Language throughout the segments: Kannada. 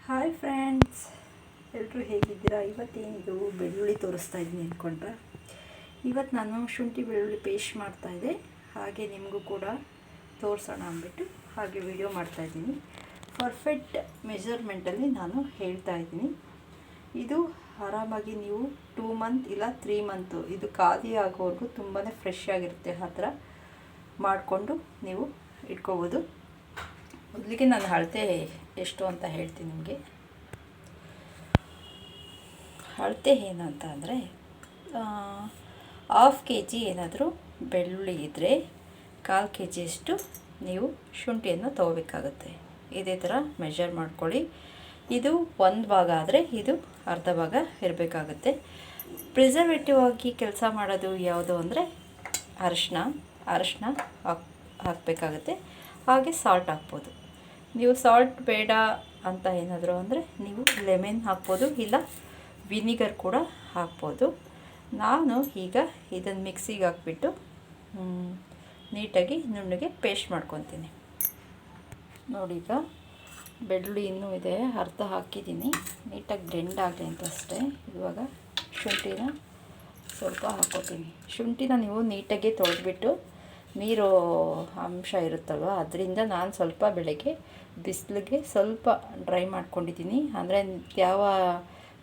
ಹಾಯ್ ಫ್ರೆಂಡ್ಸ್, ಎಲ್ಲರೂ ಹೇಗಿದ್ದೀರಾ? ಇವತ್ತೇನಿದು ಬೆಳ್ಳುಳ್ಳಿ ತೋರಿಸ್ತಾ ಇದ್ದೀನಿ ಅಂದ್ಕೊಂಡ್ರೆ, ಇವತ್ತು ನಾನು ಶುಂಠಿ ಬೆಳ್ಳುಳ್ಳಿ ಪೇಸ್ಟ್ ಮಾಡ್ತಾಯಿದ್ದೆ. ಹಾಗೆ ನಿಮಗೂ ಕೂಡ ತೋರಿಸೋಣ ಅಂದ್ಬಿಟ್ಟು ಹಾಗೆ ವಿಡಿಯೋ ಮಾಡ್ತಾಯಿದ್ದೀನಿ. ಪರ್ಫೆಕ್ಟ್ ಮೆಜರ್ಮೆಂಟಲ್ಲಿ ನಾನು ಹೇಳ್ತಾ ಇದ್ದೀನಿ. ಇದು ಆರಾಮಾಗಿ ನೀವು 2 ಮಂತ್ ಇಲ್ಲ 3 ಮಂತು ಇದು ಖಾಲಿ ಆಗೋವರೆಗೂ ತುಂಬಾ ಫ್ರೆಶ್ ಆಗಿರುತ್ತೆ. ಆ ಥರ ಮಾಡಿಕೊಂಡು ನೀವು ಇಟ್ಕೋಬೋದು. ಮೊದಲಿಗೆ ನಾನು ಅಳತೆ ಎಷ್ಟು ಅಂತ ಹೇಳ್ತೀನಿ ನಿಮಗೆ. ಅಳತೆ ಏನಂತ ಅಂದರೆ, 1/2 kg ಏನಾದರೂ ಬೆಳ್ಳುಳ್ಳಿ ಇದ್ದರೆ 1/4 kg ನೀವು ಶುಂಠಿಯನ್ನು ತೊಗೋಬೇಕಾಗುತ್ತೆ. ಇದೇ ಥರ ಮೆಜರ್ ಮಾಡ್ಕೊಳ್ಳಿ. ಇದು 1 ಭಾಗ ಆದರೆ ಇದು ಅರ್ಧ ಭಾಗ ಇರಬೇಕಾಗುತ್ತೆ. ಪ್ರಿಸರ್ವೇಟಿವ್ ಆಗಿ ಕೆಲಸ ಮಾಡೋದು ಯಾವುದು ಅಂದರೆ ಅರಶಿನ ಹಾಕಬೇಕಾಗುತ್ತೆ. ಹಾಗೆ ಸಾಲ್ಟ್ ಹಾಕ್ಬೋದು. ನೀವು ಸಾಲ್ಟ್ ಬೇಡ ಅಂತ ಏನಾದರೂ ಅಂದರೆ ನೀವು ಲೆಮನ್ ಹಾಕ್ಬೋದು, ಇಲ್ಲ ವಿನಿಗರ್ ಕೂಡ ಹಾಕ್ಬೋದು. ನಾನು ಈಗ ಇದನ್ನು ಮಿಕ್ಸಿಗೆ ಹಾಕ್ಬಿಟ್ಟು ನೀಟಾಗಿ ನುಣ್ಣಗೆ ಪೇಸ್ಟ್ ಮಾಡ್ಕೊತೀನಿ. ನೋಡಿ, ಈಗ ಬೆಳ್ಳುಳ್ಳಿ ಇನ್ನೂ ಇದೆ, ಅರ್ಧ ಹಾಕಿದ್ದೀನಿ. ನೀಟಾಗಿ ಬ್ಲೆಂಡ್ ಆಗಲಿ ಅಂತ ಅಷ್ಟೇ. ಇವಾಗ ಶುಂಠಿನ ಸ್ವಲ್ಪ ಹಾಕ್ಕೋತೀನಿ. ಶುಂಠಿನ ನೀವು ನೀಟಾಗಿ ತೊಳೆದ್ಬಿಟ್ಟು ನೀರು ಅಂಶ ಇರುತ್ತಲ್ವ, ಅದರಿಂದ ನಾನು ಸ್ವಲ್ಪ ಬೆಳಗ್ಗೆ ಬಿಸಿಲಿಗೆ ಸ್ವಲ್ಪ ಡ್ರೈ ಮಾಡ್ಕೊಂಡಿದ್ದೀನಿ. ಅಂದರೆ ಯಾವ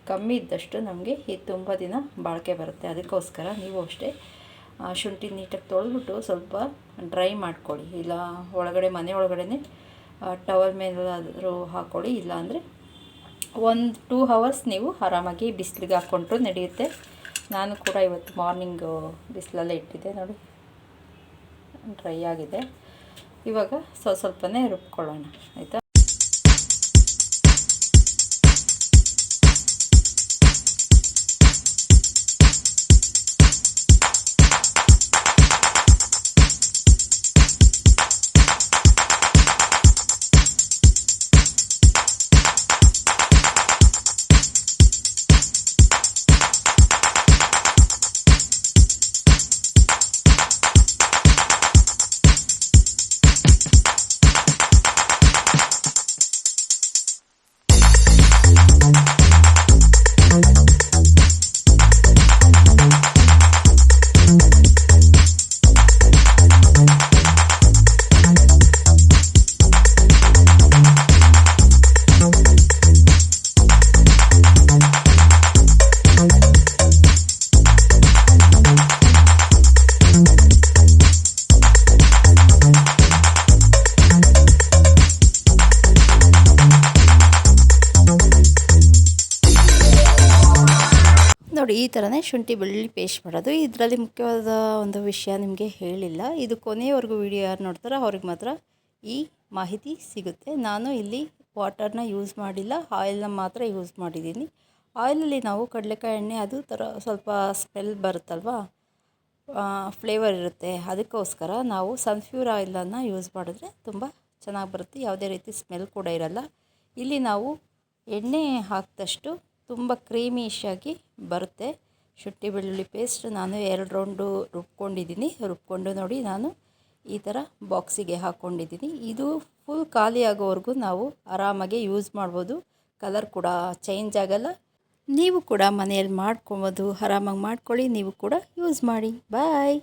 ಕಮ್ಮಿ ಇದ್ದಷ್ಟು ನಮಗೆ ಇದು ತುಂಬ ದಿನ ಬಾಳಿಕೆ ಬರುತ್ತೆ. ಅದಕ್ಕೋಸ್ಕರ ನೀವು ಅಷ್ಟೇ ಶುಂಠಿ ನೀಟಾಗಿ ತೊಳೆದ್ಬಿಟ್ಟು ಸ್ವಲ್ಪ ಡ್ರೈ ಮಾಡ್ಕೊಳ್ಳಿ. ಇಲ್ಲ ಮನೆ ಒಳಗಡೆ ಟವಲ್ ಮೇಲಾದರೂ ಹಾಕ್ಕೊಳ್ಳಿ. ಇಲ್ಲ ಅಂದರೆ 1-2 hours ನೀವು ಆರಾಮಾಗಿ ಬಿಸಿಲಿಗೆ ಹಾಕ್ಕೊಂಡ್ರು ನಡೆಯುತ್ತೆ. ನಾನು ಕೂಡ ಇವತ್ತು ಮಾರ್ನಿಂಗು ಬಿಸಿಲಲ್ಲೇ ಇಟ್ಟಿದ್ದೆ. ನೋಡಿ, ಡ್ರೈ ಆಗಿದೆ. ಇವಾಗ ಸ್ವಲ್ಪನೇ ರುಬ್ಕೊಳ್ಳೋಣ, ಆಯಿತಾ? ನೋಡಿ, ಈ ಥರನೇ ಶುಂಠಿ ಬೆಳ್ಳುಳ್ಳಿ ಪೇಸ್ಟ್ ಮಾಡೋದು. ಇದರಲ್ಲಿ ಮುಖ್ಯವಾದ ಒಂದು ವಿಷಯ ನಿಮಗೆ ಹೇಳಿಲ್ಲ. ಇದು ಕೊನೆಯವರೆಗೂ ವಿಡಿಯೋ ಯಾರು ನೋಡ್ತಾರೋ ಅವ್ರಿಗೆ ಮಾತ್ರ ಈ ಮಾಹಿತಿ ಸಿಗುತ್ತೆ. ನಾನು ಇಲ್ಲಿ ವಾಟರ್ನ ಯೂಸ್ ಮಾಡಿಲ್ಲ, ಆಯಿಲ್ನ ಮಾತ್ರ ಯೂಸ್ ಮಾಡಿದ್ದೀನಿ. ಆಯಿಲಲ್ಲಿ ನಾವು ಕಡಲೆಕಾಯಿ ಎಣ್ಣೆ ಅದು ಥರ ಸ್ವಲ್ಪ ಸ್ಮೆಲ್ ಬರುತ್ತಲ್ವ, ಫ್ಲೇವರ್ ಇರುತ್ತೆ. ಅದಕ್ಕೋಸ್ಕರ ನಾವು ಸನ್ಫ್ಯೂರ್ ಆಯಿಲನ್ನು ಯೂಸ್ ಮಾಡಿದ್ರೆ ತುಂಬ ಚೆನ್ನಾಗಿ ಬರುತ್ತೆ. ಯಾವುದೇ ರೀತಿ ಸ್ಮೆಲ್ ಕೂಡ ಇರಲ್ಲ. ಇಲ್ಲಿ ನಾವು ಎಣ್ಣೆ ಹಾಕಿದಷ್ಟು ತುಂಬ ಕ್ರೀಮಿಶಾಗಿ ಬರುತ್ತೆ ಶುಂಠಿ ಬೆಳ್ಳುಳ್ಳಿ ಪೇಸ್ಟ್. ನಾನು 2 ರೌಂಡು ರುಬ್ಕೊಂಡು ನೋಡಿ, ನಾನು ಈ ಥರ ಬಾಕ್ಸಿಗೆ ಹಾಕ್ಕೊಂಡಿದ್ದೀನಿ. ಇದು ಫುಲ್ ಖಾಲಿ ಆಗೋವರೆಗೂ ನಾವು ಆರಾಮಾಗಿ ಯೂಸ್ ಮಾಡ್ಬೋದು. ಕಲರ್ ಕೂಡ ಚೇಂಜ್ ಆಗಲ್ಲ. ನೀವು ಕೂಡ ಮನೆಯಲ್ಲಿ ಮಾಡ್ಕೊಬೋದು. ಆರಾಮಾಗಿ ಮಾಡ್ಕೊಳ್ಳಿ, ನೀವು ಕೂಡ ಯೂಸ್ ಮಾಡಿ. ಬಾಯ್.